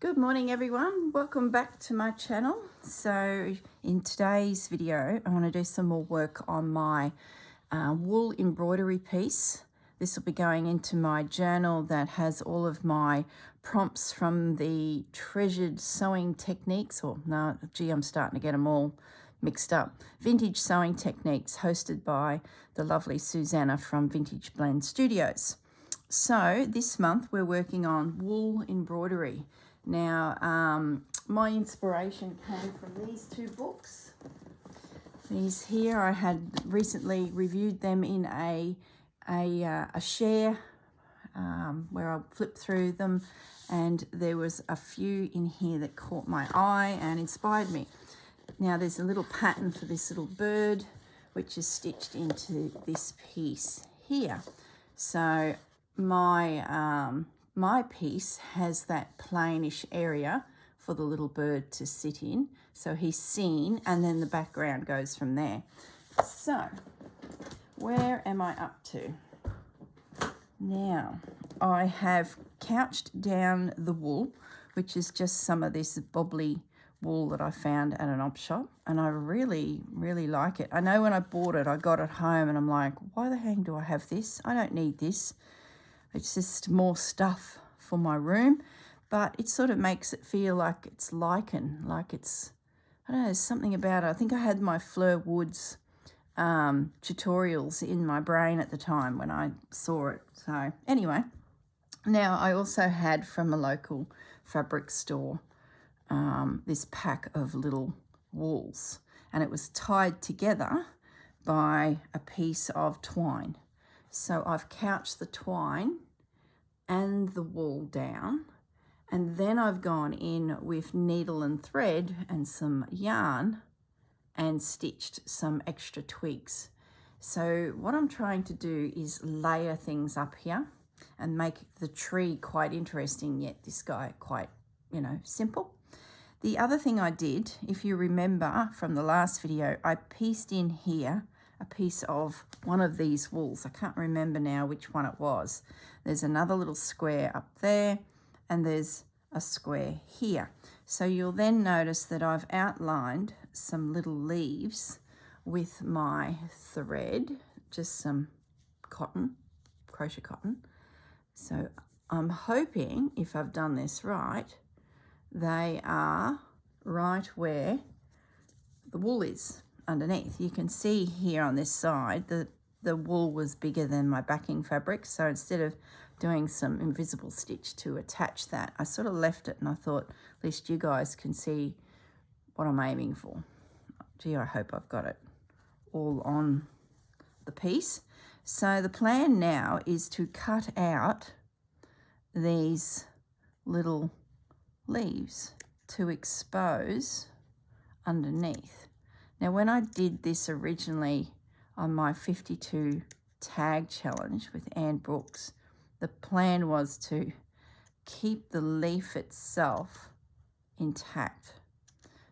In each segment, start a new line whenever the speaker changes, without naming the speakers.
Good morning everyone, welcome back to my channel. So in today's video I want to do some more work on my wool embroidery piece. This will be going into my journal that has all of my prompts from the treasured sewing techniques, or no, gee, I'm starting to get them all mixed up. Vintage sewing techniques, hosted by the lovely Susanna from Vintage Blend Studios. So this month we're working on wool embroidery. Now, my inspiration came from these two books. These here, I had recently reviewed them in a share where I flipped through them, and there was a few in here that caught my eye and inspired me. Now, there's a little pattern for this little bird, which is stitched into this piece here. So my piece has that plainish area for the little bird to sit in. So he's seen, and then the background goes from there. So where am I up to? Now, I have couched down the wool, which is just some of this bobbly wool that I found at an op shop, and I really like it. I know when I bought it, I got it home and I'm like, why the heck do I have this? I don't need this. It's just more stuff for my room, but it sort of makes it feel like it's lichen, like it's, I don't know, there's something about it. I think I had my Fleur Woods tutorials in my brain at the time when I saw it. So anyway, now I also had from a local fabric store this pack of little wools, and it was tied together by a piece of twine. So I've couched the twine and the wool down, and then I've gone in with needle and thread and some yarn and stitched some extra twigs. So what I'm trying to do is layer things up here and make the tree quite interesting, yet this guy quite, simple. The other thing I did, if you remember from the last video, I pieced in here a piece of one of these wools. I can't remember now which one it was. There's another little square up there, and there's a square here. So you'll then notice that I've outlined some little leaves with my thread, just some cotton, crochet cotton. So I'm hoping, if I've done this right, they are right where the wool is underneath. You can see here on this side that the wool was bigger than my backing fabric, so instead of doing some invisible stitch to attach that, I sort of left it, and I thought at least you guys can see what I'm aiming for. Gee, I hope I've got it all on the piece. So the plan now is to cut out these little leaves to expose underneath. Now, when I did this originally on my 52 tag challenge with Anne Brooks, the plan was to keep the leaf itself intact,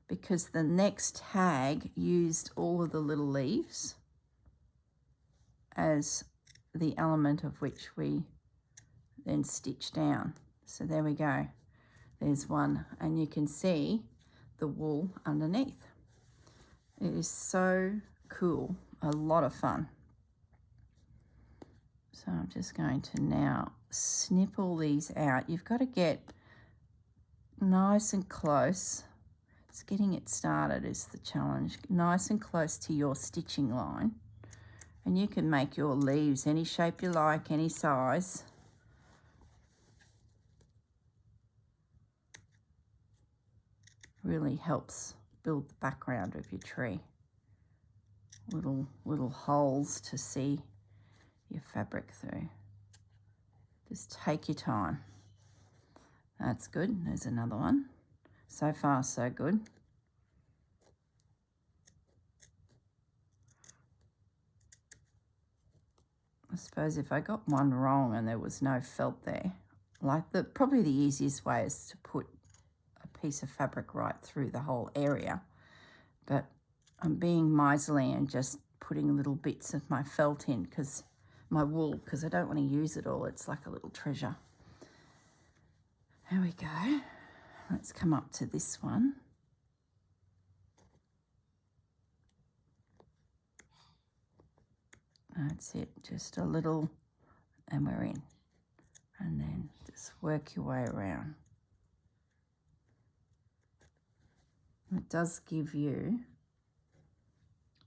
because the next tag used all of the little leaves as the element of which we then stitch down. So there we go. There's one, and you can see the wool underneath. It is so cool, a lot of fun. So I'm just going to now snip all these out. You've got to get nice and close. It's getting it started is the challenge. Nice and close to your stitching line. And you can make your leaves any shape you like, any size. Really helps build the background of your tree. Little holes to see your fabric through. Just take your time. That's good. There's another one. So far, so good. I suppose if I got one wrong and there was no felt there, probably the easiest way is to put a piece of fabric right through the whole area. But I'm being miserly and just putting little bits of my felt in, because my wool, because I don't want to use it all. It's like a little treasure. There we go. Let's come up to this one. That's it, just a little, and we're in. And then just work your way around. It does give you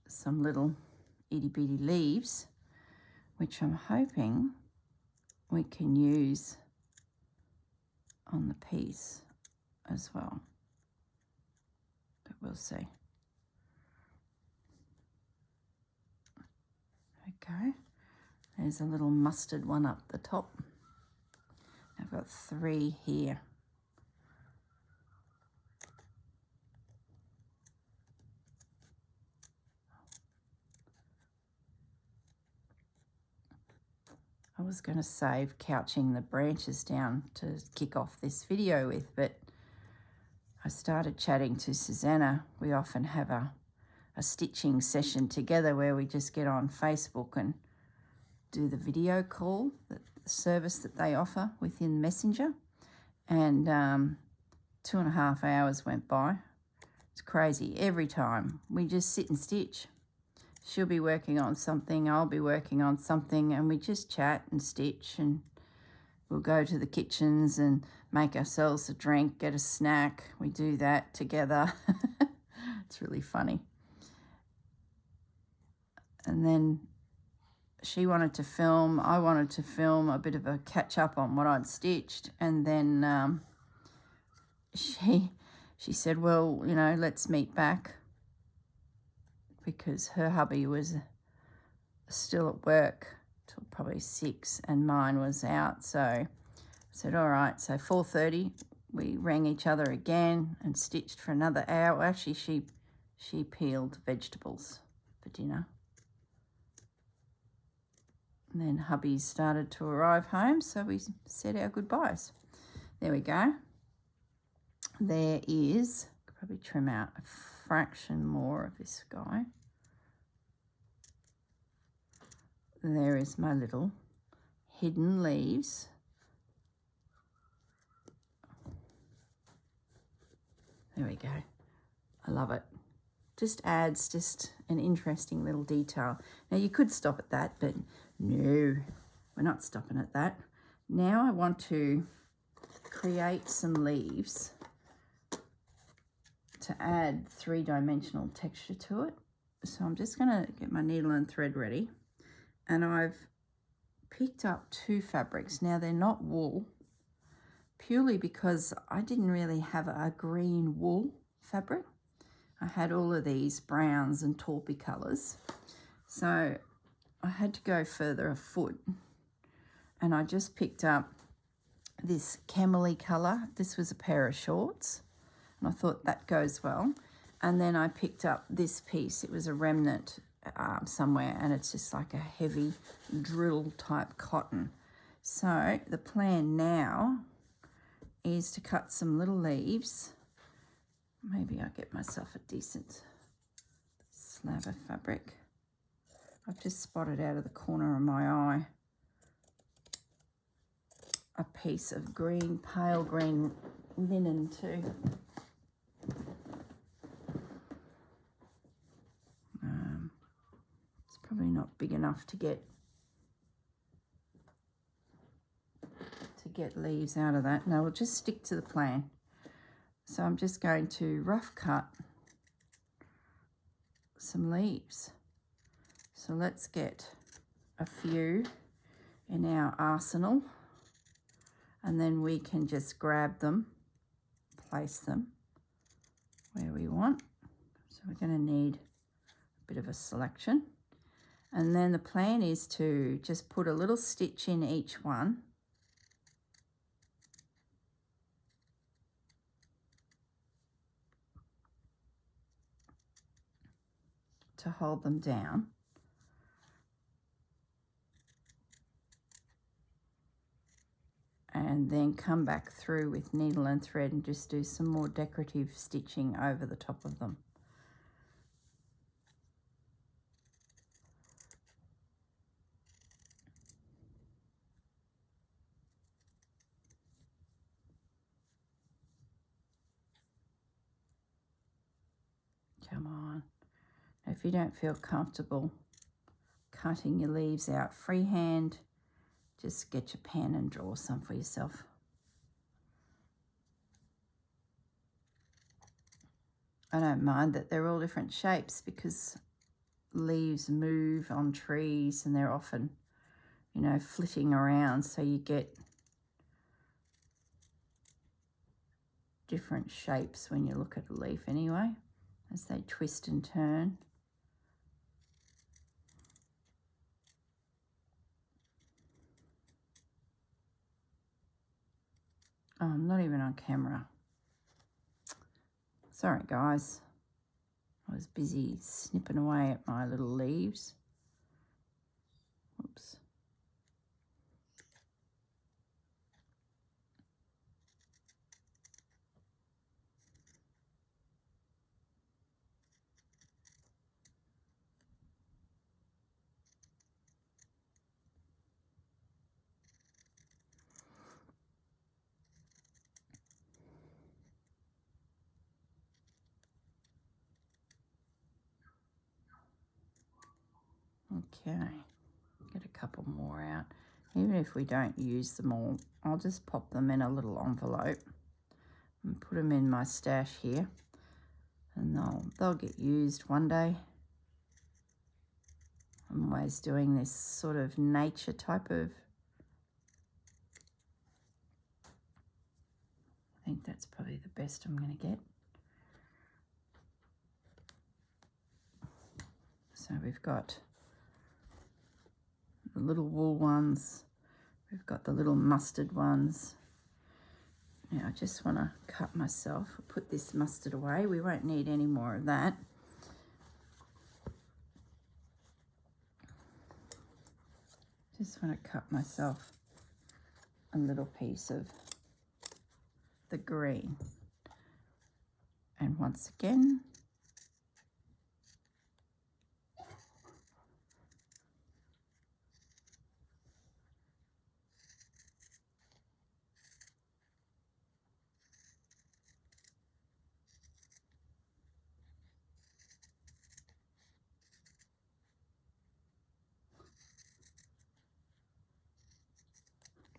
some little itty bitty leaves, which I'm hoping we can use on the piece as well, but we'll see. Okay, there's a little mustard one up the top. I've got 3 here. I was going to save couching the branches down to kick off this video with, but I started chatting to Susanna. We often have a stitching session together where we just get on Facebook and do the video call, the service that they offer within Messenger. And 2.5 hours went by. It's crazy. Every time we just sit and stitch. She'll be working on something, I'll be working on something, and we just chat and stitch, and we'll go to the kitchens and make ourselves a drink, get a snack. We do that together. It's really funny. And then she wanted to film, I wanted to film a bit of a catch up on what I'd stitched, and then she said, well, you know, let's meet back, because her hubby was still at work till probably 6 and mine was out. So I said, all right. So 4:30 we rang each other again and stitched for another hour. Actually, she peeled vegetables for dinner. And then hubby started to arrive home, so we said our goodbyes. There we go. There is, probably trim out a fraction more of this guy. There is my little hidden leaves. There we go. I love it. Just adds just an interesting little detail. Now you could stop at that, but no, we're not stopping at that. Now I want to create some leaves to add 3-dimensional texture to it. So I'm just going to get my needle and thread ready, and I've picked up 2 fabrics. Now they're not wool, purely because I didn't really have a green wool fabric. I had all of these browns and taupey colours, so I had to go further afoot, and I just picked up this camely colour. This was a pair of shorts, and I thought that goes well. And then I picked up this piece. It was a remnant somewhere, and it's just like a heavy drill type cotton. So the plan now is to cut some little leaves. Maybe I'll get myself a decent slab of fabric. I've just spotted out of the corner of my eye a piece of green, pale green linen too. It's probably not big enough to get leaves out of that. No, we'll just stick to the plan. So I'm just going to rough cut some leaves. So let's get a few in our arsenal, and then we can just grab them, place them where we want. So we're going to need a bit of a selection. And then the plan is to just put a little stitch in each one. To hold them down. And then come back through with needle and thread and just do some more decorative stitching over the top of them. If you don't feel comfortable cutting your leaves out freehand, just get your pen and draw some for yourself. I don't mind that they're all different shapes because leaves move on trees and they're often, you know, flitting around, so you get different shapes when you look at a leaf anyway, as they twist and turn. Oh, I'm not even on camera. Sorry, guys. I was busy snipping away at my little leaves. Oops. Okay, get a couple more out. Even if we don't use them all, I'll just pop them in a little envelope and put them in my stash here, and they'll get used one day. I'm always doing this sort of nature type of, I think that's probably the best I'm going to get. So we've got the little wool ones, we've got the little mustard ones. Now I just want to cut myself, put this mustard away, we won't need any more of that. Just want to cut myself a little piece of the green. And once again,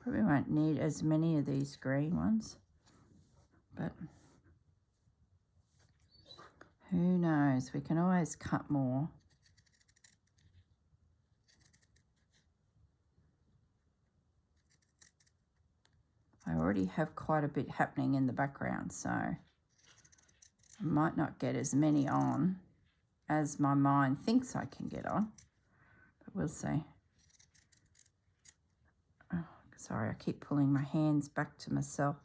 probably won't need as many of these green ones, but who knows, we can always cut more. I already have quite a bit happening in the background, so I might not get as many on as my mind thinks I can get on, but we'll see. Oh, sorry, I keep pulling my hands back to myself.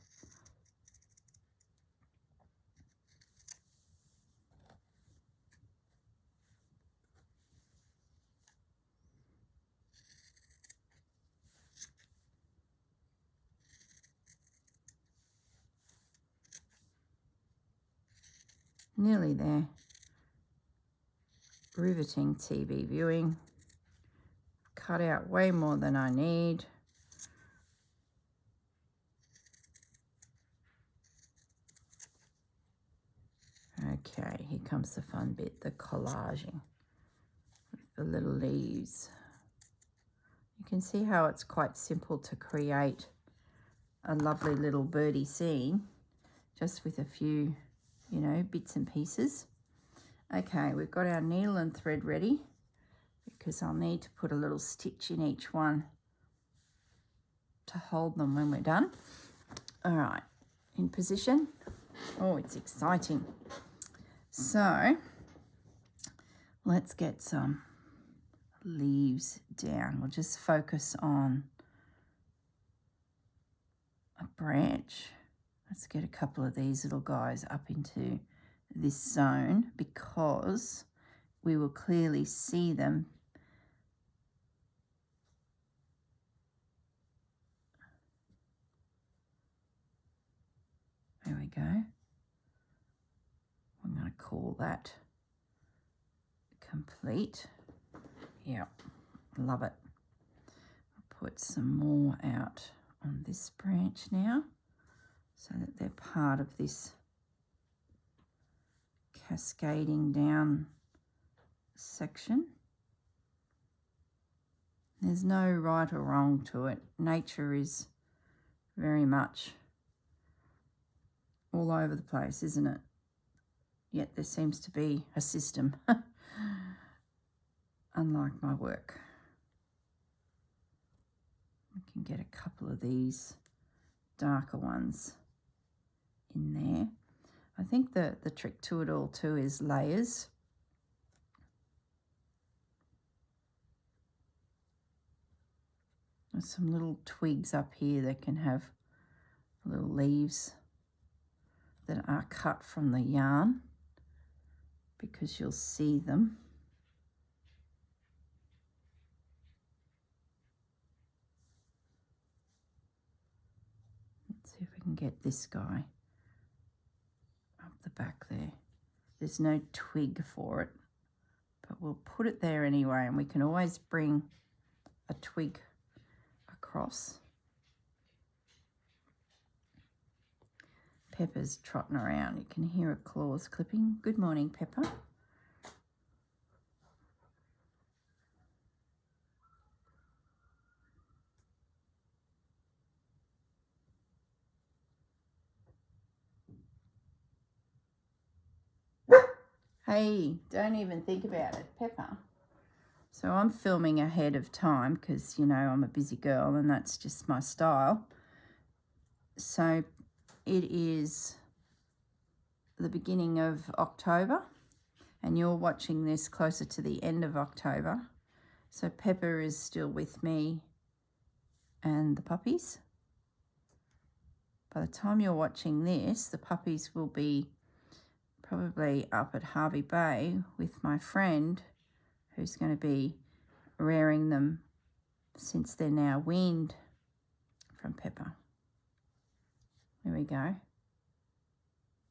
Nearly there. Riveting TV viewing. Cut out way more than I need. Okay, here comes the fun bit, the collaging with the little leaves. You can see how it's quite simple to create a lovely little birdie scene just with a few, you know, bits and pieces. Okay, we've got our needle and thread ready because I'll need to put a little stitch in each one to hold them when we're done. All right, in position. Oh, it's exciting. So let's get some leaves down. We'll just focus on a branch. Let's get a couple of these little guys up into this zone because we will clearly see them. There we go. I'm going to call that complete. Yeah, love it. I'll put some more out on this branch now so that they're part of this cascading down section. There's no right or wrong to it. Nature is very much all over the place, isn't it? Yet there seems to be a system, unlike my work. I can get a couple of these darker ones in there. I think the trick to it all too is layers. There's some little twigs up here that can have little leaves that are cut from the yarn, because you'll see them. Let's see if I can get this guy up the back there. There's no twig for it, but we'll put it there anyway, and we can always bring a twig across. Pepper's trotting around. You can hear her claws clipping. Good morning, Pepper. Hey, don't even think about it, Pepper. So I'm filming ahead of time because, you know, I'm a busy girl and that's just my style. So it is the beginning of October and you're watching this closer to the end of October. So Pepper is still with me and the puppies. By the time you're watching this, the puppies will be probably up at Harvey Bay with my friend who's going to be rearing them since they're now weaned from Pepper. There we go.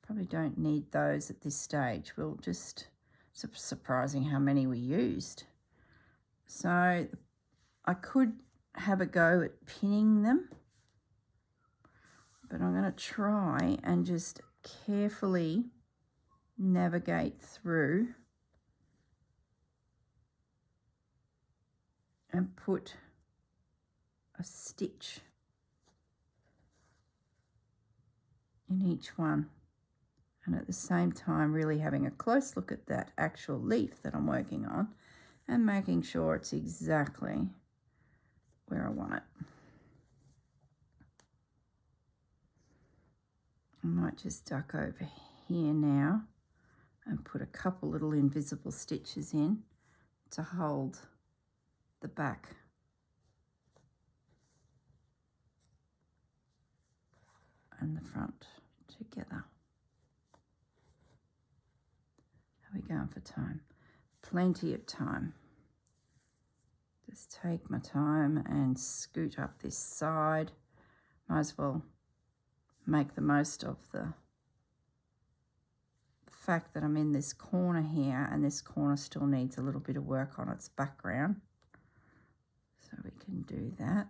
Probably don't need those at this stage. We'll just, surprising how many we used. So I could have a go at pinning them, but I'm going to try and just carefully navigate through and put a stitch in each one, and at the same time really having a close look at that actual leaf that I'm working on and making sure it's exactly where I want it. I might just duck over here now and put a couple little invisible stitches in to hold the back and the front together. How are we going for time? Plenty of time. Just take my time and scoot up this side. Might as well make the most of the fact that I'm in this corner here, and this corner still needs a little bit of work on its background. So we can do that.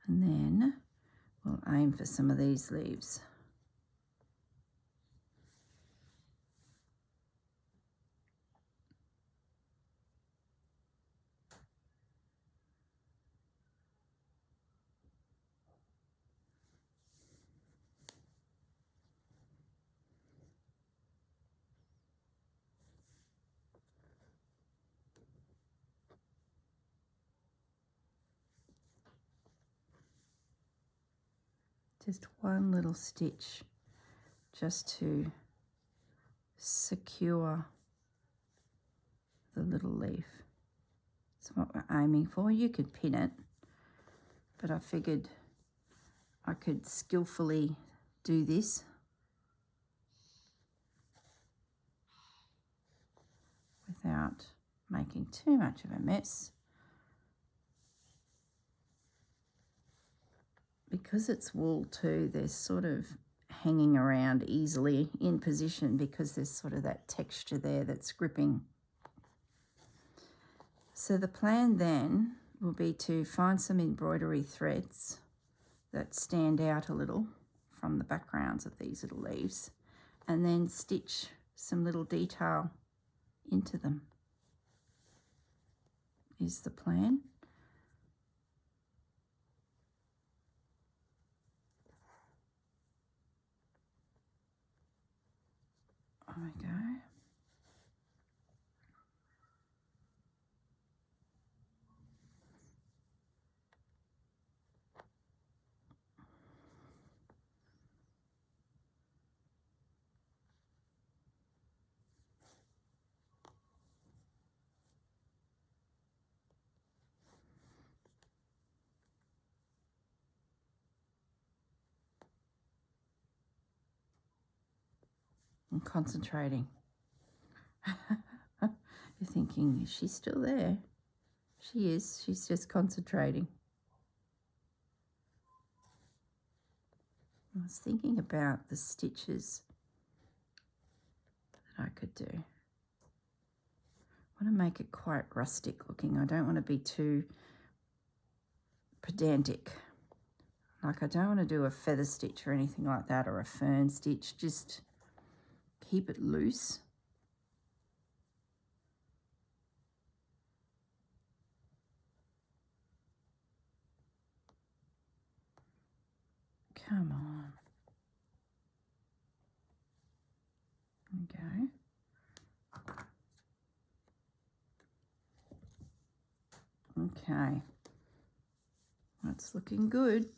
And then we'll aim for some of these leaves. Just one little stitch just to secure the little leaf. That's what we're aiming for. You could pin it, but I figured I could skillfully do this without making too much of a mess. Because it's wool too, they're sort of hanging around easily in position because there's sort of that texture there that's gripping. So the plan then will be to find some embroidery threads that stand out a little from the backgrounds of these little leaves and then stitch some little detail into them is the plan. There we go. I'm concentrating. You're thinking, is she still there? She is. She's just concentrating. I was thinking about the stitches that I could do. I want to make it quite rustic looking. I don't want to be too pedantic. Like, I don't want to do a feather stitch or anything like that, or a fern stitch. Just keep it loose. Come on. Okay. Okay. That's looking good.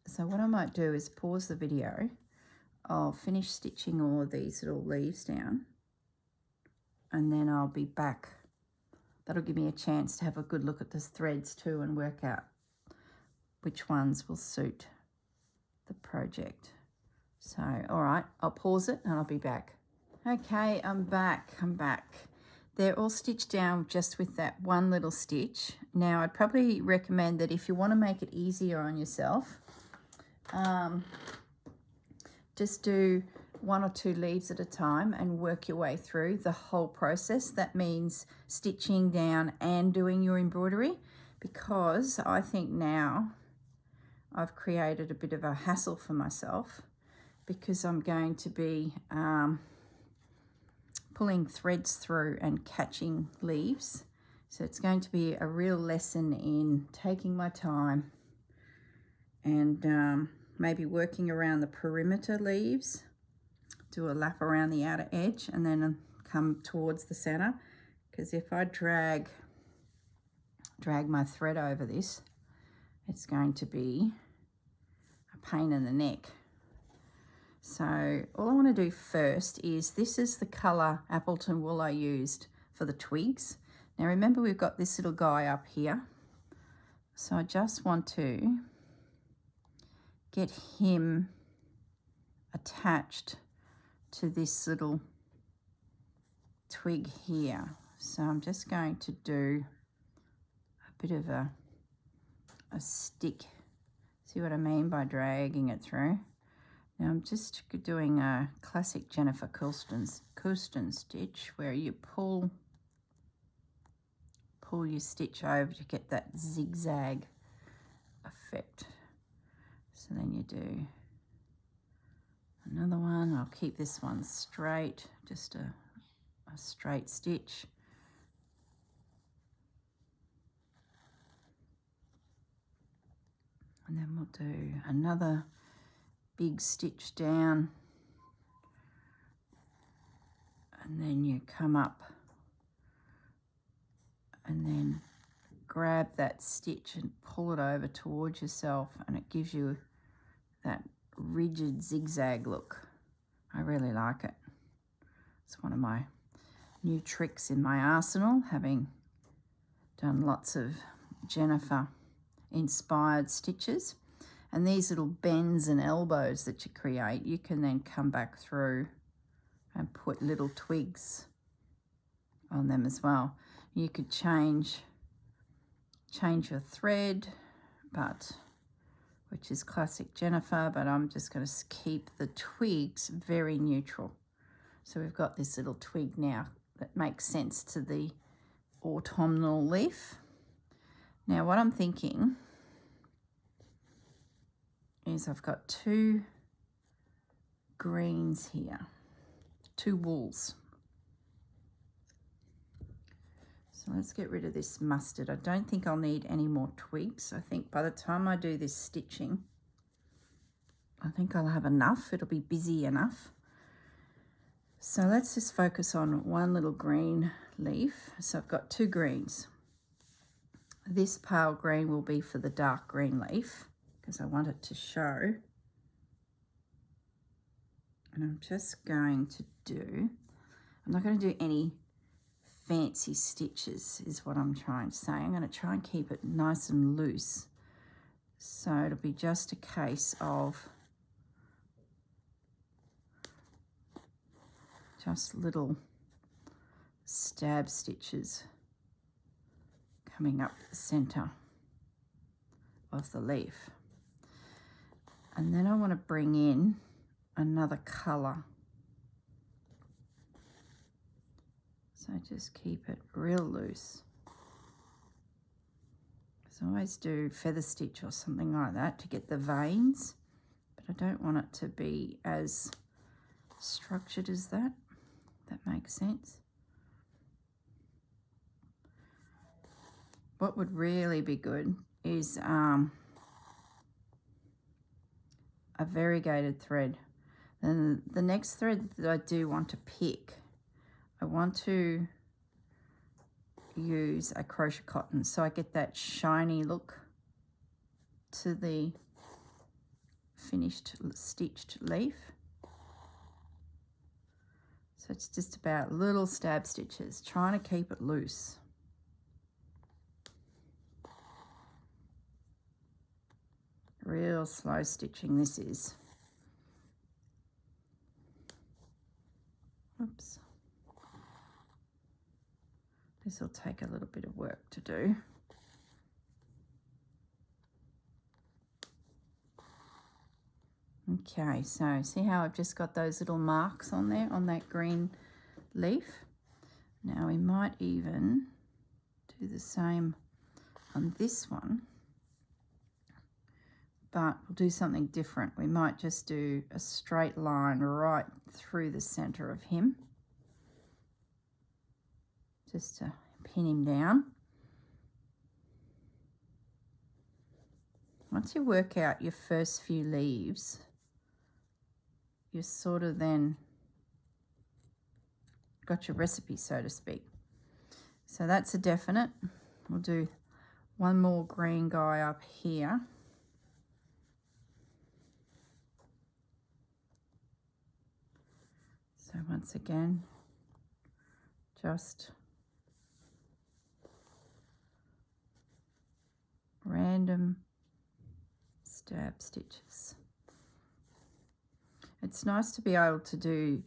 So what I might do is pause the video. I'll finish stitching all of these little leaves down, and then I'll be back. That'll give me a chance to have a good look at the threads too and work out which ones will suit the project. So, all right, I'll pause it and I'll be back. Okay, I'm back. They're all stitched down just with that one little stitch. Now, I'd probably recommend that if you want to make it easier on yourself, just do 1 or 2 leaves at a time and work your way through the whole process. That means stitching down and doing your embroidery, because I think now I've created a bit of a hassle for myself, because I'm going to be pulling threads through and catching leaves. So it's going to be a real lesson in taking my time and maybe working around the perimeter leaves, do a lap around the outer edge and then come towards the center. Because if I drag my thread over this, it's going to be a pain in the neck. So all I want to do first is, this is the colour Appleton wool I used for the twigs. Now remember, we've got this little guy up here. So I just want to get him attached to this little twig here. So I'm just going to do a bit of a stick. See what I mean by dragging it through? Now I'm just doing a classic Jennifer Coulston stitch, where you pull your stitch over to get that zigzag effect. So then you do another one. I'll keep this one straight, just a straight stitch. And then we'll do another big stitch down, and then you come up and then grab that stitch and pull it over towards yourself, and it gives you that rigid zigzag look. I really like it. It's one of my new tricks in my arsenal, having done lots of Jennifer inspired stitches. And these little bends and elbows that you create, you can then come back through and put little twigs on them as well. You could change your thread, which is classic Jennifer, but I'm just going to keep the twigs very neutral. So we've got this little twig now that makes sense to the autumnal leaf. Now what I'm thinking is, I've got two greens here, 2 wools. So let's get rid of this mustard. I don't think I'll need any more twigs. I think by the time I do this stitching, I think I'll have enough. It'll be busy enough. So let's just focus on one little green leaf. So I've got 2 greens. This pale green will be for the dark green leaf because I want it to show. And I'm just going to do, I'm not going to do any fancy stitches is what I'm trying to say. I'm going to try and keep it nice and loose. So it'll be just a case of just little stab stitches coming up the center of the leaf. And then I want to bring in another color. So just keep it real loose. So I always do feather stitch or something like that to get the veins, but I don't want it to be as structured as that. That makes sense. What would really be good is a variegated thread. And the next thread that I do want to pick, I want to use a crochet cotton so I get that shiny look to the finished stitched leaf. So it's just about little stab stitches, trying to keep it loose. Real slow stitching this is. Oops. This will take a little bit of work to do. Okay, so see how I've just got those little marks on there on that green leaf? Now we might even do the same on this one, but we'll do something different. We might just do a straight line right through the center of him, just to pin him down. Once you work out your first few leaves, you sort of then got your recipe, so to speak. So that's a definite. We'll do one more green guy up here. So once again, just random stab stitches. It's nice to be able to do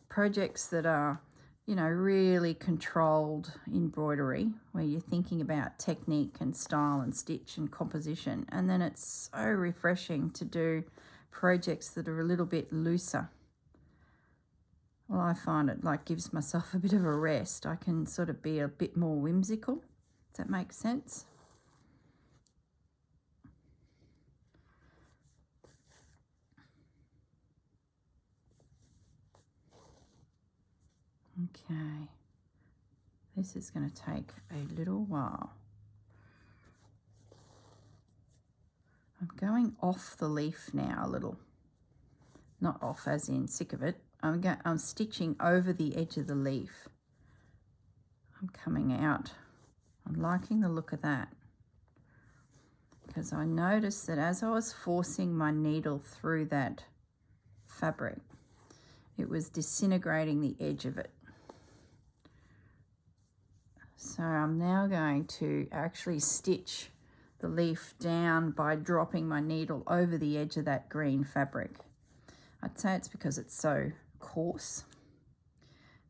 projects that are, you know, really controlled embroidery, where you're thinking about technique and style and stitch and composition. And then it's so refreshing to do projects that are a little bit looser. Well, I find it like gives myself a bit of a rest. I can sort of be a bit more whimsical. Does that make sense? Okay, this is going to take a little while. I'm going off the leaf now a little. Not off as in sick of it. I'm stitching over the edge of the leaf. I'm coming out. I'm liking the look of that, because I noticed that as I was forcing my needle through that fabric, it was disintegrating the edge of it. So I'm now going to actually stitch the leaf down by dropping my needle over the edge of that green fabric. I'd say it's because it's so coarse.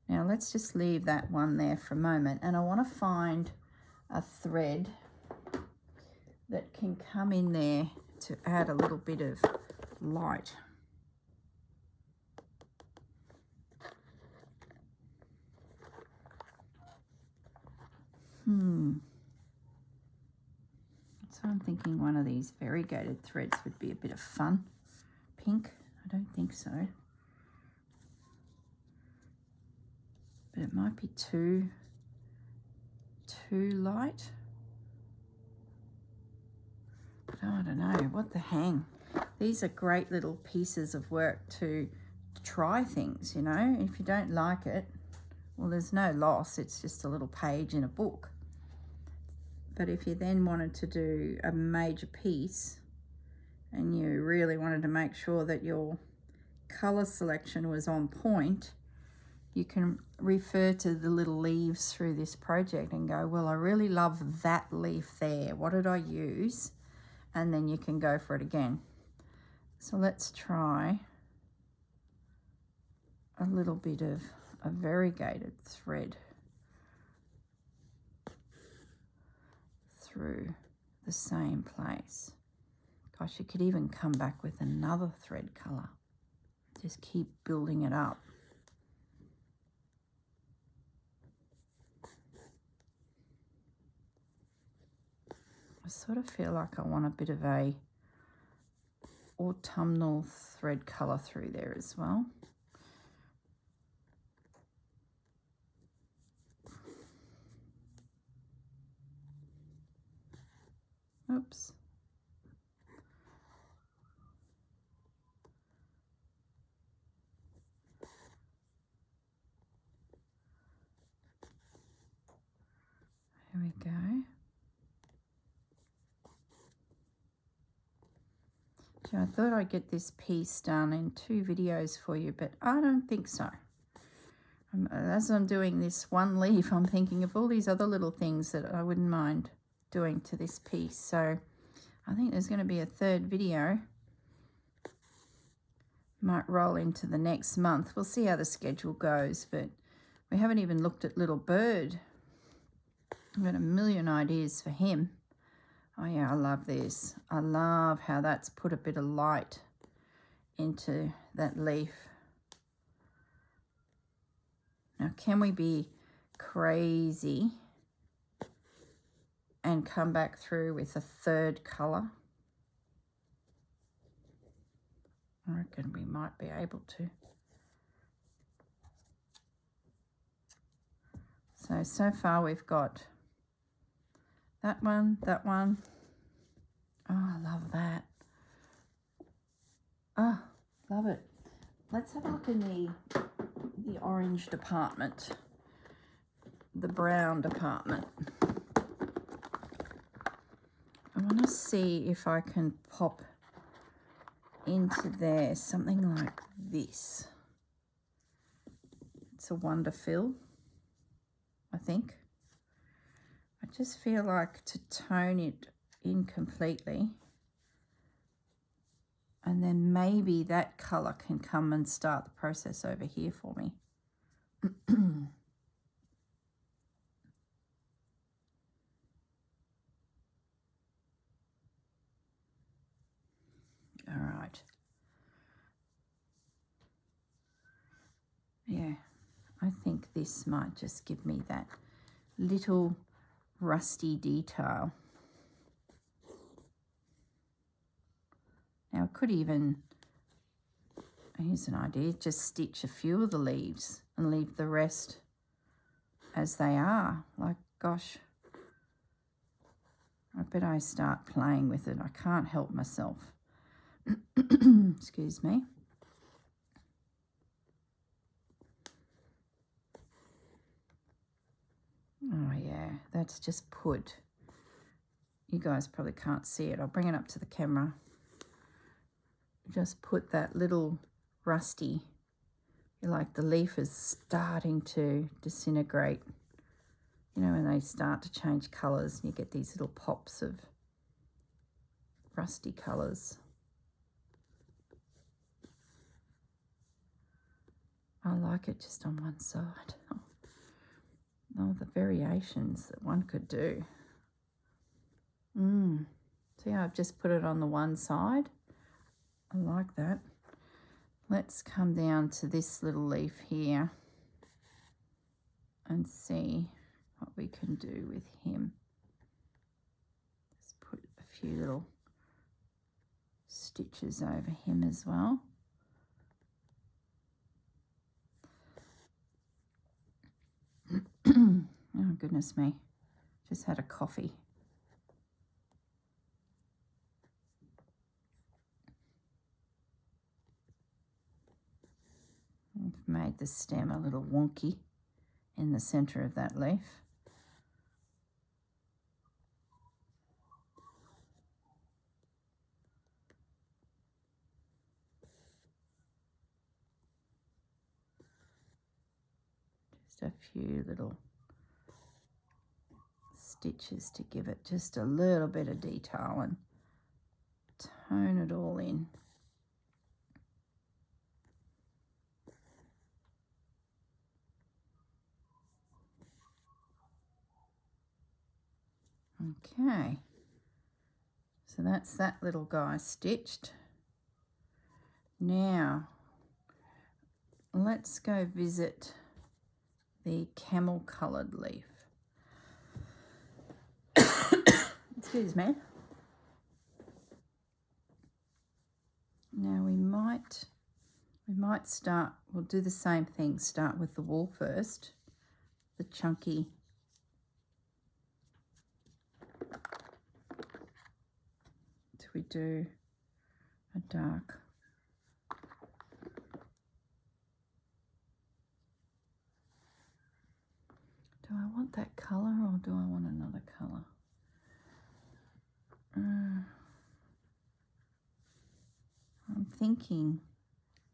Now let's just leave that one there for a moment, and I want to find a thread that can come in there to add a little bit of light. So I'm thinking one of these variegated threads would be a bit of fun. Pink? I don't think so. but it might be too light. But I don't know, what the hang. These are great little pieces of work to try things, you know. If you don't like it, well, there's no loss. It's just a little page in a book. But if you then wanted to do a major piece and you really wanted to make sure that your color selection was on point, you can refer to the little leaves through this project and go, well, I really love that leaf there. What did I use? And then you can go for it again. So let's try a little bit of a variegated thread through the same place. Gosh, you could even come back with another thread color. Just keep building it up. I sort of feel like I want a bit of a autumnal thread color through there as well. Oops. There we go. So I thought I'd get this piece done in 2 videos for you, but I don't think so. As I'm doing this one leaf, I'm thinking of all these other little things that I wouldn't mind doing to this piece. So I think there's going to be a 3rd video. Might roll into the next month. We'll see how the schedule goes, but we haven't even looked at Little Bird. I've got a million ideas for him. Oh yeah, I love this. I love how that's put a bit of light into that leaf. Now, can we be crazy and come back through with a 3rd colour? I reckon we might be able to. So far we've got that one, that one. Oh, I love that. Oh, love it. Let's have a look in the orange department, the brown department. I want to see if I can pop into there something like this. It's a wonder fill, I think. I just feel like to tone it in completely, and then maybe that colour can come and start the process over here for me. All right. Yeah, I think this might just give me that little rusty detail. Now I could even, here's an idea, just stitch a few of the leaves and leave the rest as they are. Like, gosh, I bet I start playing with it. I can't help myself. Excuse me. Oh yeah, that's just put, you guys probably can't see it. I'll bring it up to the camera. Just put that little rusty, like the leaf is starting to disintegrate. You know, when they start to change colours, you get these little pops of rusty colours. I like it just on one side. Oh, the variations that one could do. See how I've just put it on the one side? I like that. Let's come down to this little leaf here and see what we can do with him. Just put a few little stitches over him as well. goodness me. Just had a coffee. I've made the stem a little wonky in the centre of that leaf. Just a few little stitches to give it just a little bit of detail and tone it all in. Okay, so that's that little guy stitched. Now let's go visit the camel coloured leaf. Excuse me. Now we might start, we'll do the same thing, start with the wool first, the chunky till we do a dark. Do I want that colour or do I want another colour? I'm thinking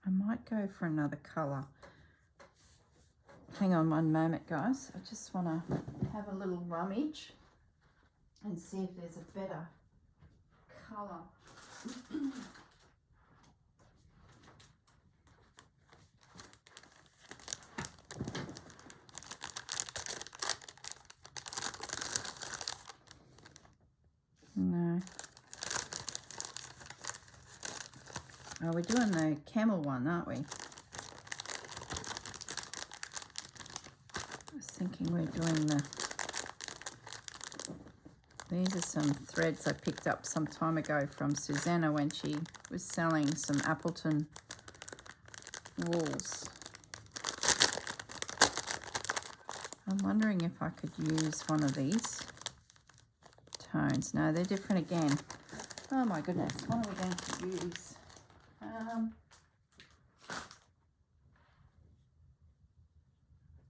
I might go for another colour. Hang on one moment, guys. I just want to have a little rummage and see if there's a better colour. No. Oh, we're doing the camel one, aren't we? I was thinking we're doing the... These are some threads I picked up some time ago from Susanna when she was selling some Appleton wools. I'm wondering if I could use one of these tones. No, they're different again. Oh my goodness, what are we going to use?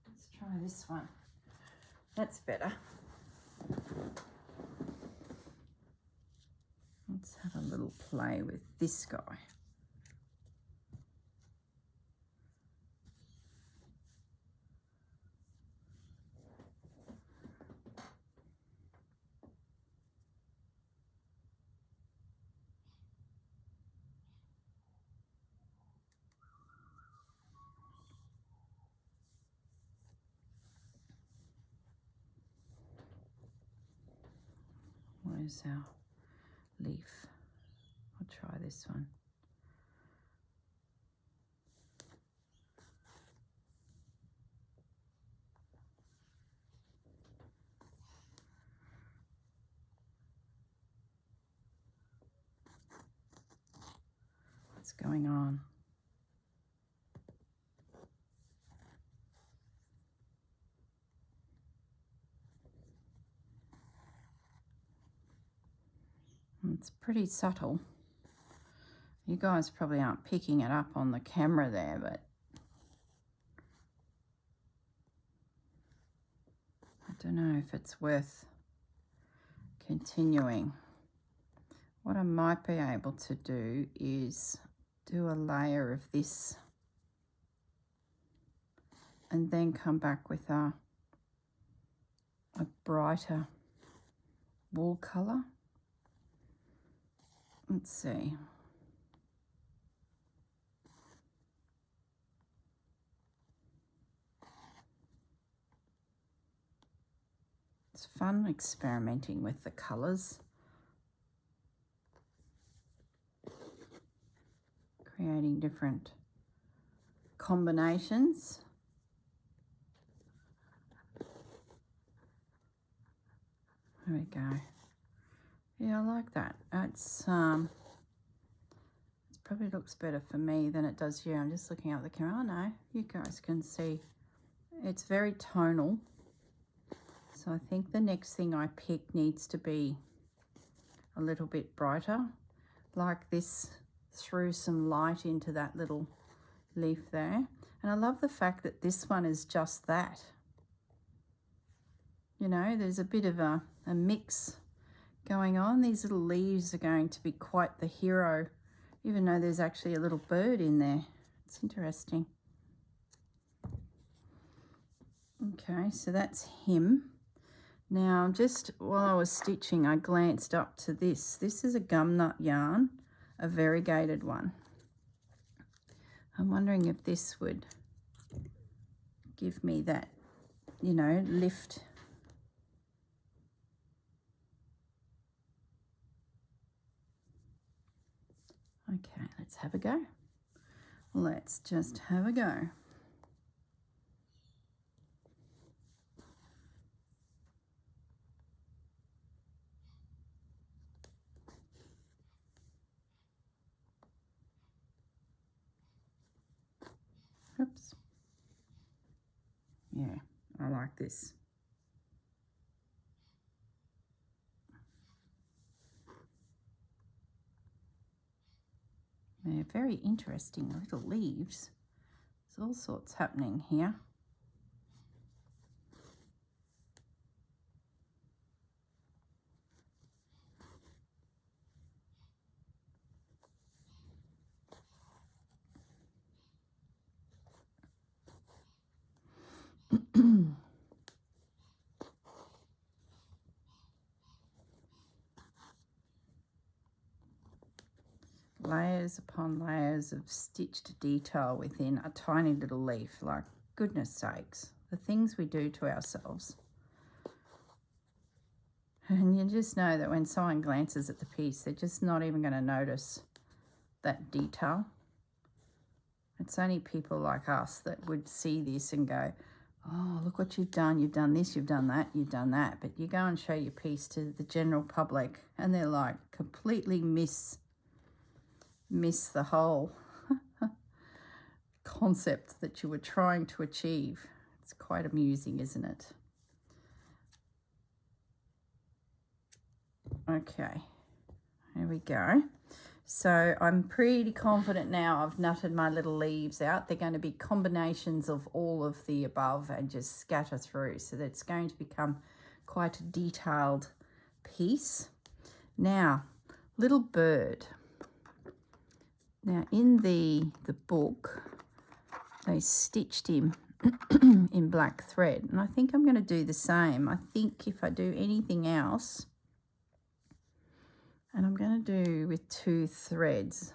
Let's try this one. That's better. Let's have a little play with this guy. Where's our leaf? I'll try this one. What's going on? It's pretty subtle. You guys probably aren't picking it up on the camera there, but I don't know if it's worth continuing. What I might be able to do is do a layer of this and then come back with a brighter wool colour. Let's see. It's fun experimenting with the colours. Creating different combinations. There we go. Yeah, I like that. It's it probably looks better for me than it does you. I'm just looking at the camera. Oh no, you guys can see it's very tonal. So I think the next thing I pick needs to be a little bit brighter, like this, threw some light into that little leaf there. And I love the fact that this one is just that. You know, there's a bit of a mix going on. These little leaves are going to be quite the hero, even though there's actually a little bird in there. It's interesting. Okay, so that's him. Now, just while I was stitching, I glanced up to this. This is a gum nut yarn, a variegated one. I'm wondering if this would give me that, you know, lift. Okay, let's have a go. Let's just have a go. Oops. Yeah, I like this. They're very interesting little leaves. There's all sorts happening here. Layers upon layers of stitched detail within a tiny little leaf. Like, goodness sakes, the things we do to ourselves. And you just know that when someone glances at the piece, they're just not even going to notice that detail. It's only people like us that would see this and go, oh, look what you've done. You've done this, you've done that, you've done that. But you go and show your piece to the general public and they're like completely miss the whole concept that you were trying to achieve. It's quite amusing, isn't it? Okay, here we go. So I'm pretty confident now I've nutted my little leaves out. They're going to be combinations of all of the above and just scatter through. So that's going to become quite a detailed piece. Now, little bird. Now in the book, they stitched him in black thread. And I think I'm going to do the same. I think if I do anything else, and I'm going to do with 2 threads.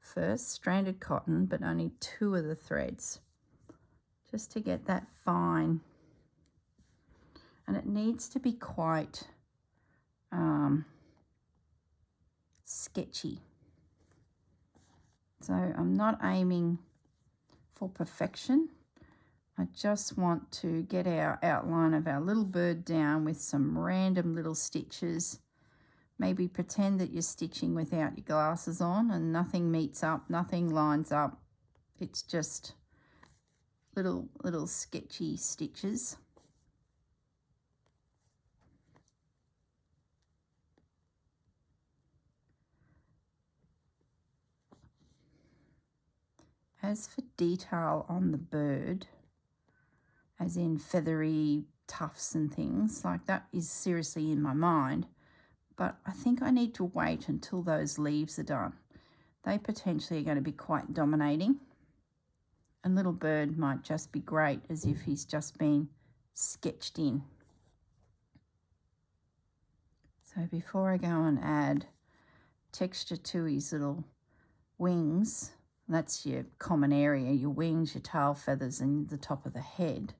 First, stranded cotton, but only 2 of the threads, just to get that fine. And it needs to be quite sketchy. So I'm not aiming for perfection. I just want to get our outline of our little bird down with some random little stitches. Maybe pretend that you're stitching without your glasses on and nothing meets up, nothing lines up. It's just little sketchy stitches. As for detail on the bird, as in feathery tufts and things, like that is seriously in my mind. But I think I need to wait until those leaves are done. They potentially are going to be quite dominating. And little bird might just be great as if he's just been sketched in. So before I go and add texture to his little wings, that's your common area, your wings, your tail feathers and the top of the head.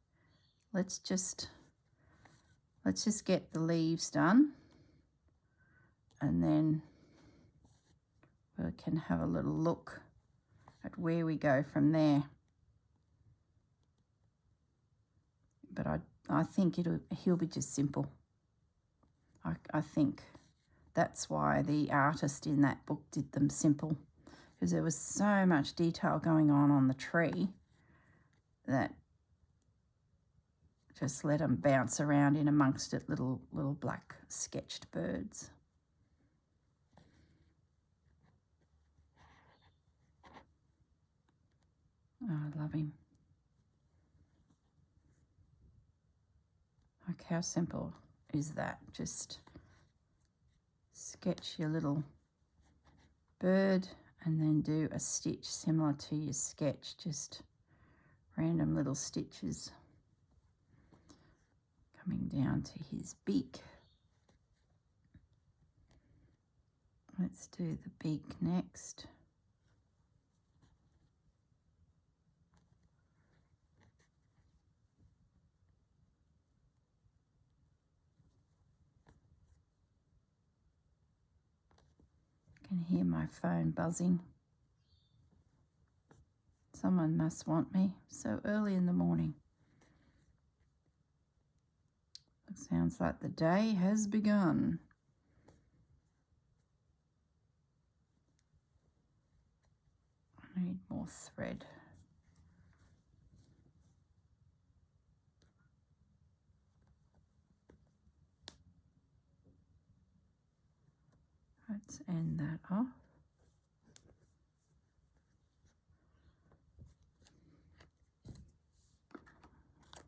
Let's just get the leaves done. And then we can have a little look at where we go from there. But I think he'll be just simple. I think that's why the artist in that book did them simple, because there was so much detail going on the tree that just let them bounce around in amongst it, little black sketched birds. Oh, I love him. Like, how simple is that? Just sketch your little bird and then do a stitch similar to your sketch, just random little stitches coming down to his beak. Let's do the beak next. I can hear my phone buzzing. Someone must want me so early in the morning. It sounds like the day has begun. I need more thread. Let's end that off.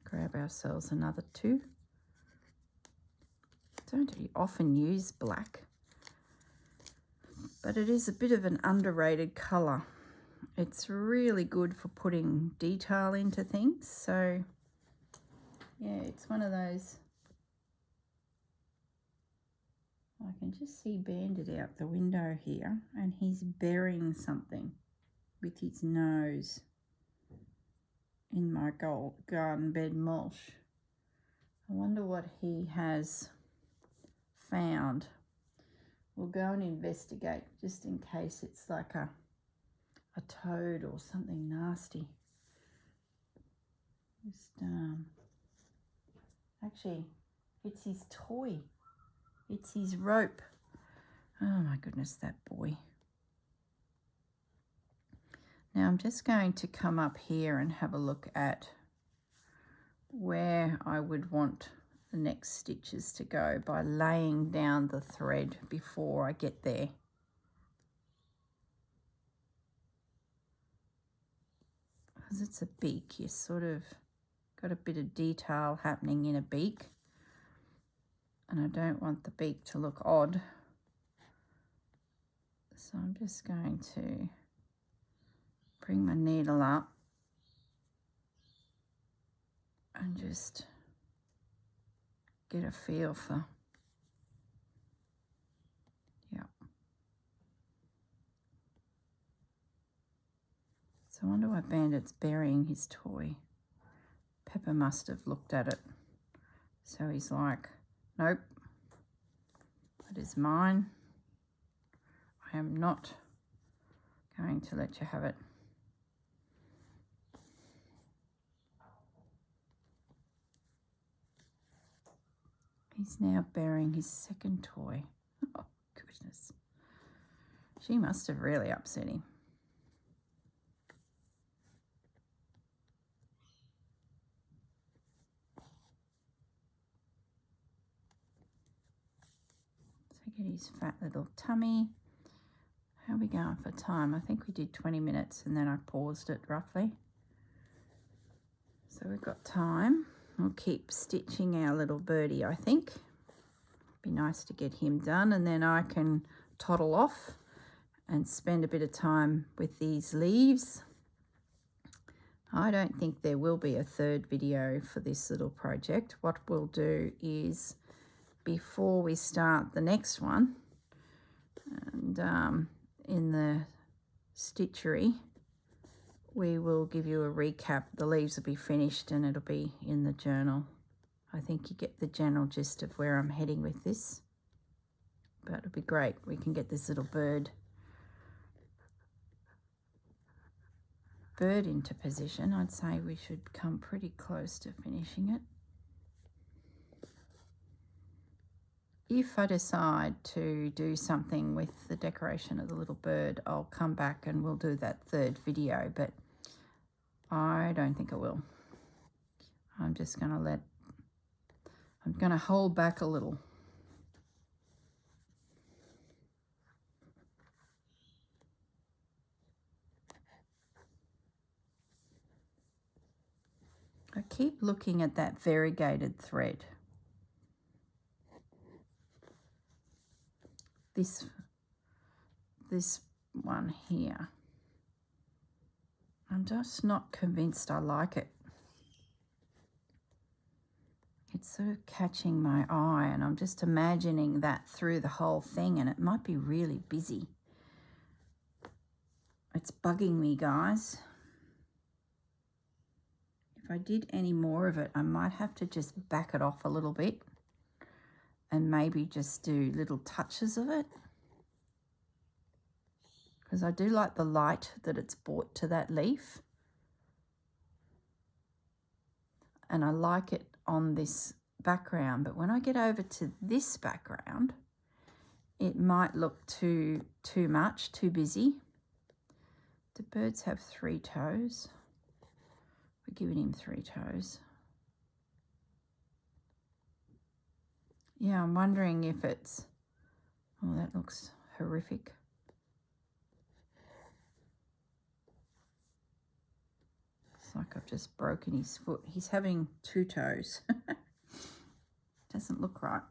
Grab ourselves another 2. Don't often use black, but it is a bit of an underrated colour. It's really good for putting detail into things. So yeah, it's one of those. I can just see Bandit out the window here, and he's burying something with his nose in my garden bed mulch. I wonder what he has found. We'll go and investigate just in case it's like a toad or something nasty. Just actually, it's his toy. It's his rope. Oh my goodness, that boy. Now I'm just going to come up here and have a look at where I would want the next stitches to go by laying down the thread before I get there. Because it's a beak, you sort of got a bit of detail happening in a beak. And I don't want the beak to look odd. So I'm just going to bring my needle up and just get a feel for, yeah. So I wonder why Bandit's burying his toy. Pepper must have looked at it. So he's like, nope, that is mine. I am not going to let you have it. He's now burying his second toy. Oh, goodness. She must have really upset him. So get his fat little tummy. How are we going for time? I think we did 20 minutes and then I paused it roughly. So we've got time. We'll keep stitching our little birdie, I think. Be nice to get him done, and then I can toddle off and spend a bit of time with these leaves. I don't think there will be a third video for this little project. What we'll do is, before we start the next one, and in the stitchery, we will give you a recap. The leaves will be finished and it'll be in the journal. I think you get the general gist of where I'm heading with this. But it'll be great. We can get this little bird into position. I'd say we should come pretty close to finishing it. If I decide to do something with the decoration of the little bird, I'll come back and we'll do that third video, but I don't think I will. I'm just going to let I'm going to hold back a little. I keep looking at that variegated thread. This one here. I'm just not convinced I like it. It's sort of catching my eye, and I'm just imagining that through the whole thing, and it might be really busy. It's bugging me, guys. If I did any more of it, I might have to just back it off a little bit and maybe just do little touches of it, because I do like the light that it's brought to that leaf, and I like it on this background. But when I get over to this background, it might look too much, too busy. Do birds have 3 toes? We're giving him 3 toes. Yeah, I'm wondering if it's... Oh, that looks horrific. It's like I've just broken his foot. He's having 2 toes. Doesn't look right.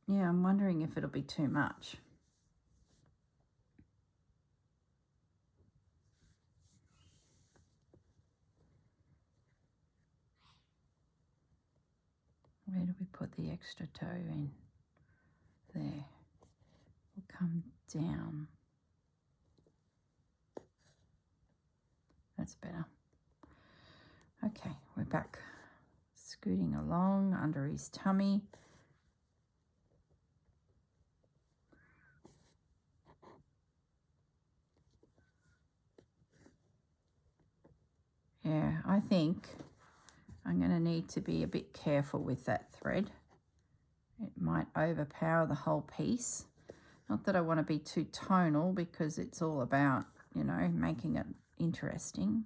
Yeah, I'm wondering if it'll be too much. Where do we put the extra toe in? There. We'll come down. That's better. Okay, we're back. Scooting along under his tummy. Yeah, I think I'm going to need to be a bit careful with that thread. It might overpower the whole piece. Not that I want to be too tonal, because it's all about, you know, making it interesting.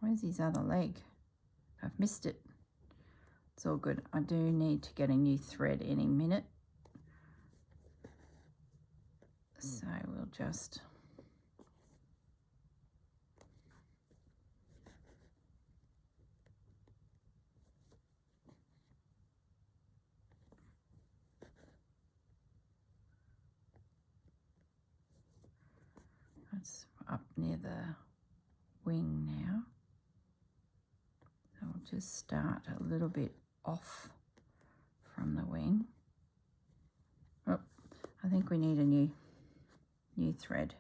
Where's his other leg? I've missed it. It's all good. I do need to get a new thread any minute. So we'll just... That's up near the wing now. So we'll just start a little bit off from the wing. Oh, I think we need a new thread.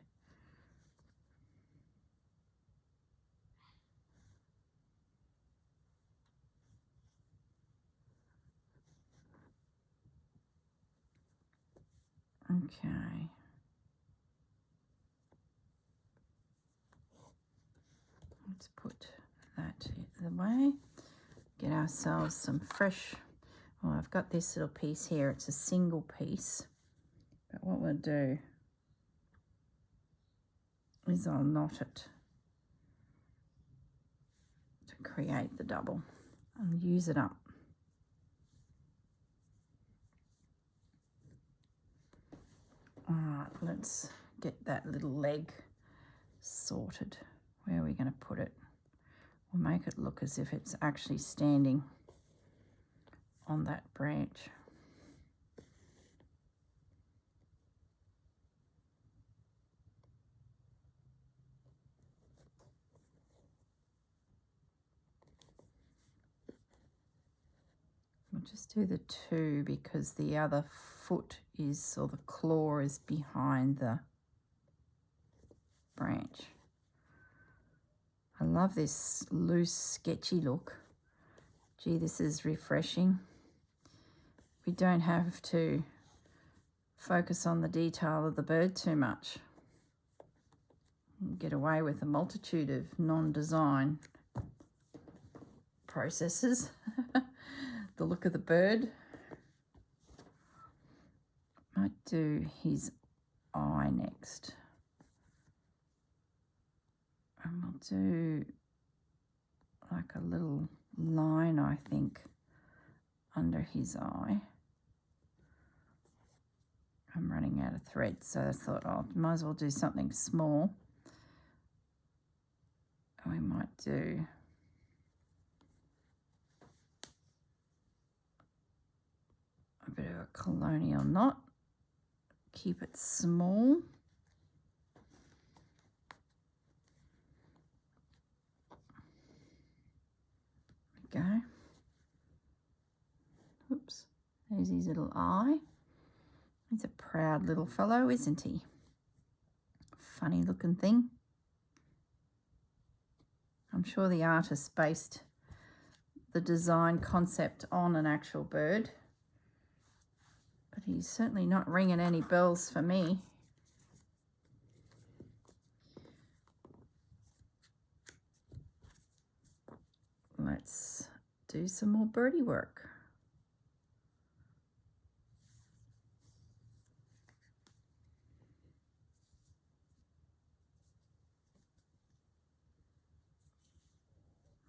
Okay. Let's put that the way. Get ourselves some fresh... Well, I've got this little piece here. It's a single piece. But what we'll do is I'll knot it to create the double and use it up. All right, let's get that little leg sorted. Where are we going to put it? We'll make it look as if it's actually standing on that branch. We'll just do the 2 because the other foot is, or the claw is behind the branch. I love this loose, sketchy look. Gee, this is refreshing. We don't have to focus on the detail of the bird too much. Get away with a multitude of non-design processes. The look of the bird. Might do his eye next. And we'll do like a little line, I think, under his eye. I'm running out of thread, so I thought, oh, might as well do something small. We might do a bit of a colonial knot. Keep it small. There we go. Oops, there's his little eye. He's a proud little fellow, isn't he? Funny looking thing. I'm sure the artist based the design concept on an actual bird, but he's certainly not ringing any bells for me. Let's do some more birdie work.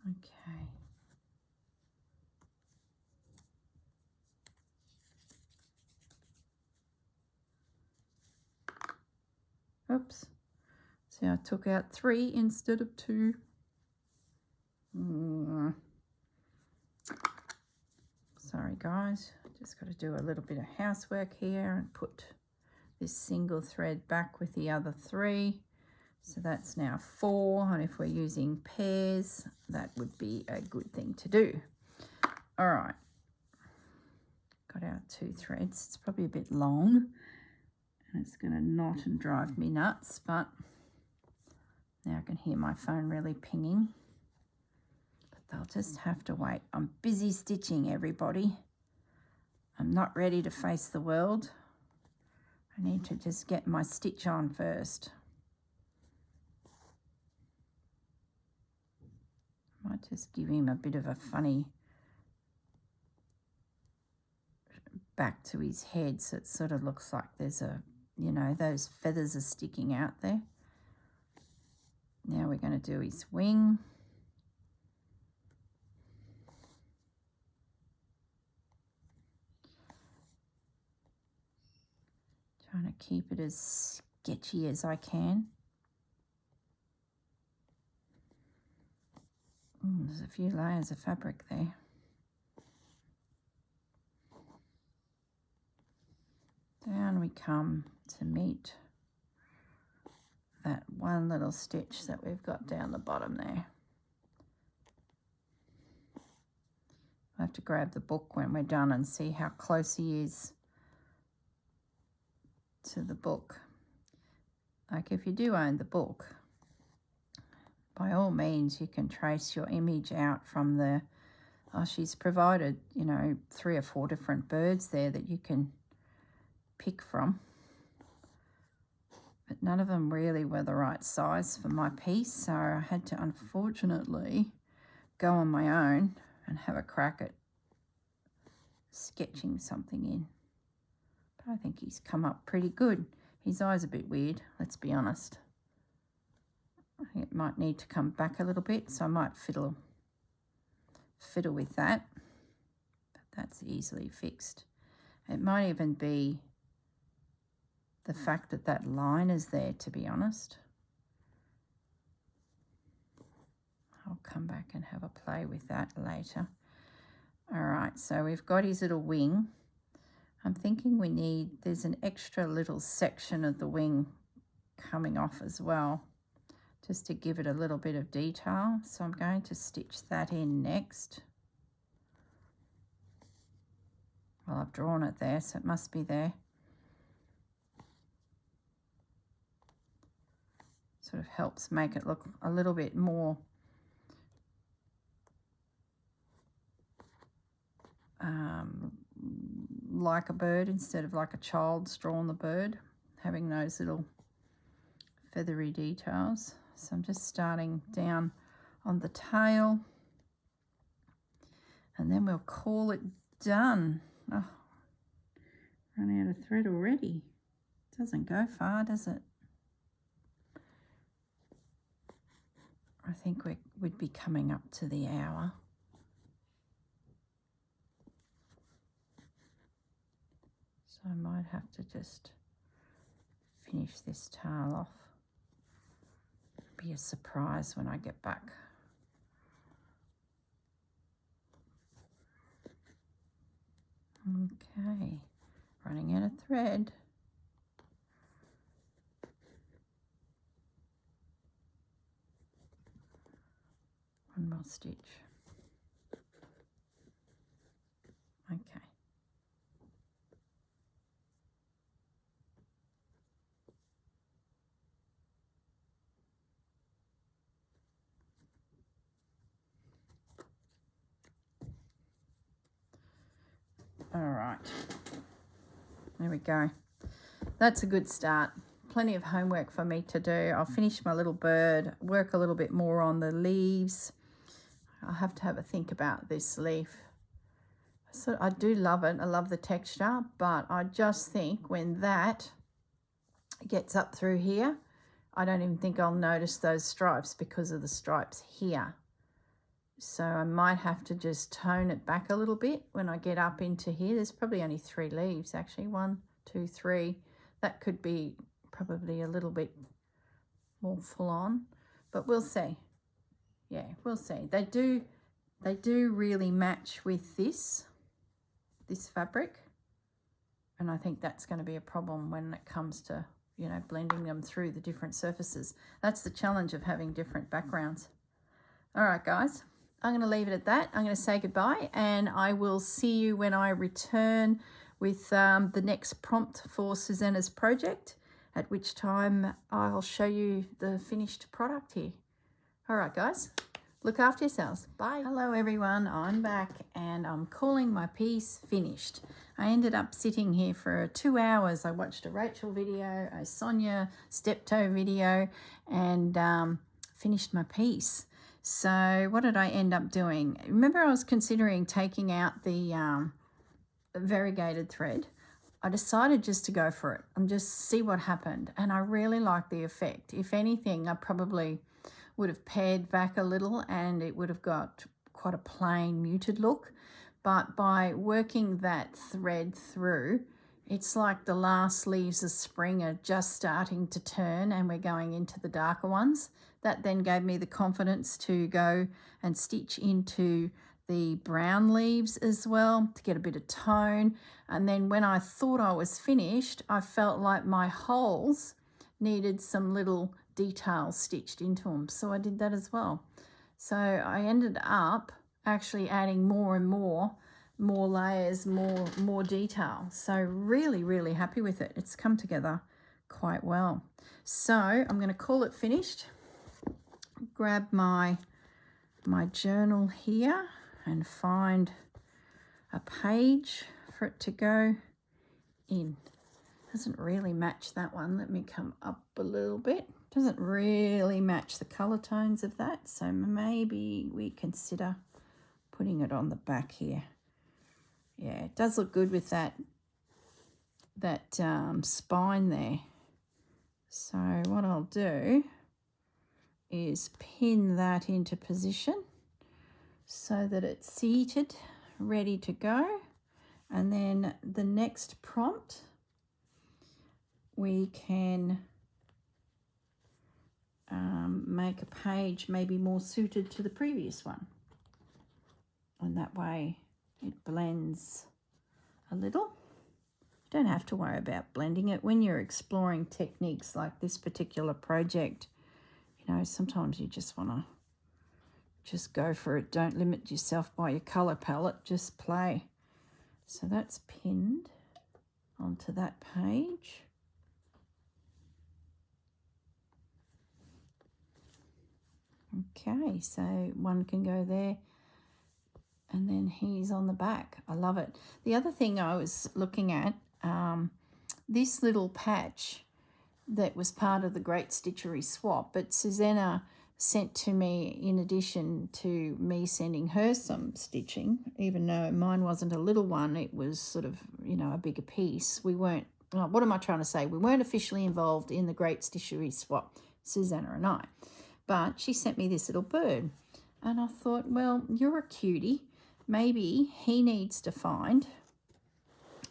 Okay. Oops. See, I took out 3 instead of 2. Sorry guys, just got to do a little bit of housework here and put this single thread back with the other 3. So that's now 4, and if we're using pairs, that would be a good thing to do. All right, got our 2 threads. It's probably a bit long, and it's going to knot and drive me nuts, but now I can hear my phone really pinging. But they'll just have to wait. I'm busy stitching, everybody. I'm not ready to face the world. I need to just get my stitch on first. Might just give him a bit of a funny back to his head, so it sort of looks like there's a, you know, those feathers are sticking out there. Now we're going to do his wing. Trying to keep it as sketchy as I can. There's a few layers of fabric there. Down we come to meet that one little stitch that we've got down the bottom there. I have to grab the book when we're done and see how close he is to the book. Like if you do own the book, by all means you can trace your image out from the, she's provided, you know, 3 or 4 different birds there that you can pick from. But none of them really were the right size for my piece, so I had to unfortunately go on my own and have a crack at sketching something in. But I think he's come up pretty good. His eye's a bit weird, let's be honest. I think it might need to come back a little bit, so I might fiddle with that. But that's easily fixed. It might even be the fact that that line is there, to be honest. I'll come back and have a play with that later. All right, so we've got his little wing. I'm thinking there's an extra little section of the wing coming off as well, just to give it a little bit of detail. So I'm going to stitch that in next. Well, I've drawn it there, so it must be there. Sort of helps make it look a little bit more like a bird instead of like a child's drawn the bird, having those little feathery details. So I'm just starting down on the tail, and then we'll call it done. Oh, Run out of thread already. Doesn't go far, does it? I think we'd be coming up to the hour. So I might have to just finish this tail off. Be a surprise when I get back. Okay, running out of thread. One more stitch. Okay. All right, there we go. That's a good start. Plenty of homework for me to do. I'll finish my little bird, work a little bit more on the leaves. I'll have to have a think about this leaf. So I do love it. I love the texture, but I just think when that gets up through here, I don't even think I'll notice those stripes because of the stripes here. So I might have to just tone it back a little bit when I get up into here. There's probably only 3 leaves actually. 1, 2, 3. That could be probably a little bit more full on, but we'll see. Yeah, we'll see. They do really match with this fabric, and I think that's going to be a problem when it comes to, you know, blending them through the different surfaces. That's the challenge of having different backgrounds. All right, guys. I'm going to leave it at that. I'm going to say goodbye, and I will see you when I return with the next prompt for Susanna's project, at which time I'll show you the finished product here. All right, guys, look after yourselves. Bye. Hello, everyone. I'm back, and I'm calling my piece finished. I ended up sitting here for 2 hours. I watched a Rachel video, a Sonia step-toe video, and finished my piece. So what did I end up doing? Remember, I was considering taking out the variegated thread. I decided just to go for it and just see what happened, and I really like the effect. If anything, I probably would have pared back a little and it would have got quite a plain, muted look. But by working that thread through, it's like the last leaves of spring are just starting to turn and we're going into the darker ones. That then gave me the confidence to go and stitch into the brown leaves as well to get a bit of tone. And then when I thought I was finished, I felt like my holes needed some little details stitched into them. So I did that as well. So I ended up actually adding more and more layers, more detail. So really, really happy with it. It's come together quite well. So I'm going to call it finished. Grab my journal here and find a page for it to go in. Doesn't really match that one. Let me come up a little bit. Doesn't really match the color tones of that, so maybe we consider putting it on the back here. Yeah, it does look good with that spine there. So what I'll do is pin that into position so that it's seated, ready to go. And then the next prompt, we can make a page maybe more suited to the previous one. And that way it blends a little. You don't have to worry about blending it. When you're exploring techniques like this particular project, you know, sometimes you just want to just go for it. Don't limit yourself by your colour palette, just play. So that's pinned onto that page. Okay, so one can go there, and then he's on the back. I love it. The other thing I was looking at, this little patch that was part of the Great Stitchery Swap, but Susanna sent to me in addition to me sending her some stitching, even though mine wasn't a little one, it was sort of, you know, a bigger piece. We weren't, what am I trying to say? We weren't officially involved in the Great Stitchery Swap, Susanna and I, but she sent me this little bird. And I thought, well, you're a cutie. Maybe he needs to find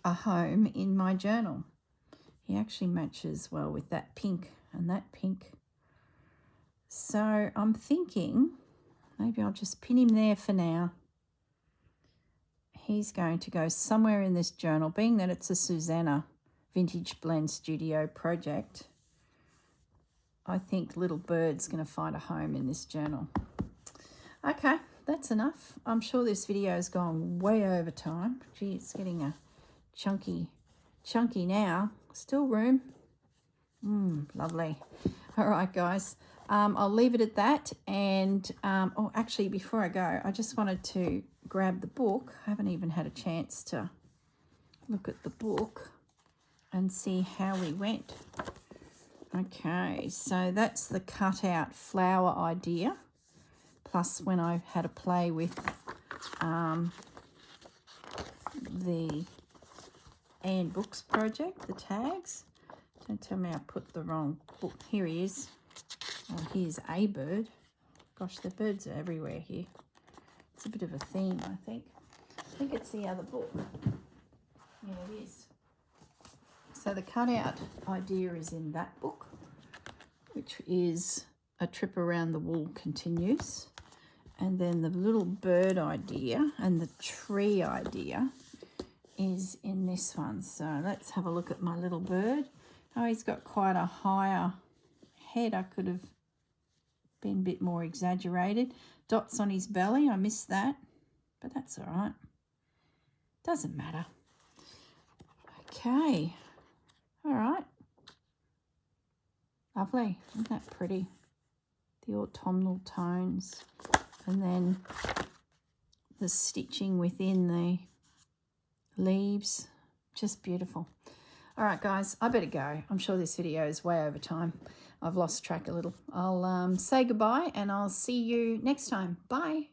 a home in my journal. He actually matches well with that pink and that pink. So I'm thinking maybe I'll just pin him there for now. He's going to go somewhere in this journal, being that it's a Susanna Vintage Blend Studio project. I think little bird's going to find a home in this journal. Okay, that's enough. I'm sure this video has gone way over time. Gee, it's getting a chunky now. Still room. Lovely. All right, guys. I'll leave it at that. And, oh, actually, before I go, I just wanted to grab the book. I haven't even had a chance to look at the book and see how we went. Okay, so that's the cutout flower idea. Plus when I had a play with the Anne Books project, the tags. Don't tell me I put the wrong book. Here he is. Oh, here's a bird. Gosh, the birds are everywhere here. It's a bit of a theme, I think. I think it's the other book. Yeah, it is. So the cutout idea is in that book, which is A Trip Around the Wool Continues. And then the little bird idea and the tree idea is in this one. So let's have a look at my little bird. Oh, he's got quite a higher head. I could have been a bit more exaggerated. Dots on his belly, I missed that, but that's all right. Doesn't matter. Okay. All right. Lovely. Isn't that pretty? The autumnal tones. And then the stitching within the leaves. Just beautiful. All right, guys, I better go. I'm sure this video is way over time. I've lost track a little. I'll say goodbye and I'll see you next time. Bye.